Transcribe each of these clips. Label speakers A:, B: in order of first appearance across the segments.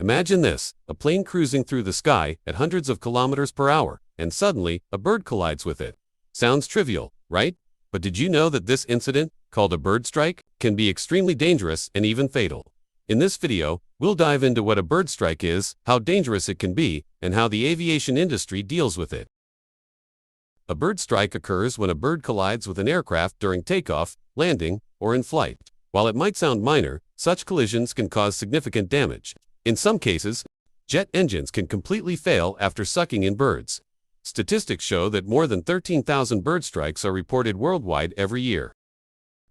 A: Imagine this, a plane cruising through the sky at hundreds of kilometers per hour, and suddenly, a bird collides with it. Sounds trivial, right? But did you know that this incident, called a bird strike, can be extremely dangerous and even fatal? In this video, we'll dive into what a bird strike is, how dangerous it can be, and how the aviation industry deals with it. A bird strike occurs when a bird collides with an aircraft during takeoff, landing, or in flight. While it might sound minor, such collisions can cause significant damage. In some cases, jet engines can completely fail after sucking in birds. Statistics show that more than 13,000 bird strikes are reported worldwide every year.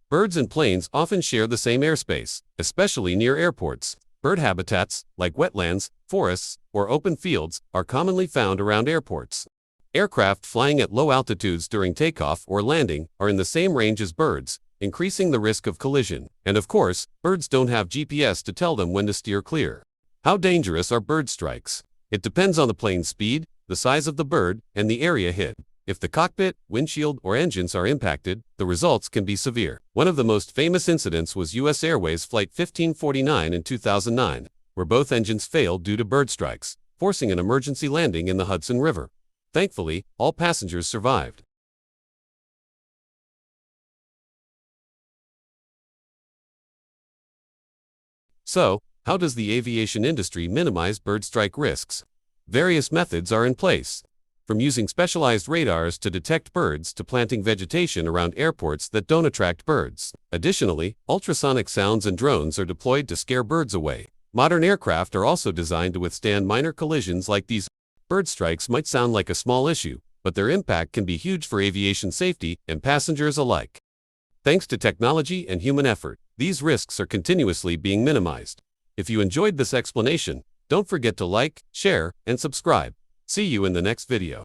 A: Birds and planes often share the same airspace, especially near airports. Bird habitats, like wetlands, forests, or open fields, are commonly found around airports. Aircraft flying at low altitudes during takeoff or landing are in the same range as birds, increasing the risk of collision. And of course, birds don't have GPS to tell them when to steer clear. How dangerous are bird strikes? It depends on the plane's speed, the size of the bird, and the area hit. If the cockpit, windshield, or engines are impacted, the results can be severe. One of the most famous incidents was U.S. Airways Flight 1549 in 2009, where both engines failed due to bird strikes, forcing an emergency landing in the Hudson River. Thankfully, all passengers survived. So, how does the aviation industry minimize bird strike risks? Various methods are in place, from using specialized radars to detect birds to planting vegetation around airports that don't attract birds. Additionally, ultrasonic sounds and drones are deployed to scare birds away. Modern aircraft are also designed to withstand minor collisions like these. Bird strikes might sound like a small issue, but their impact can be huge for aviation safety and passengers alike. Thanks to technology and human effort, these risks are continuously being minimized. If you enjoyed this explanation, don't forget to like, share, and subscribe. See you in the next video.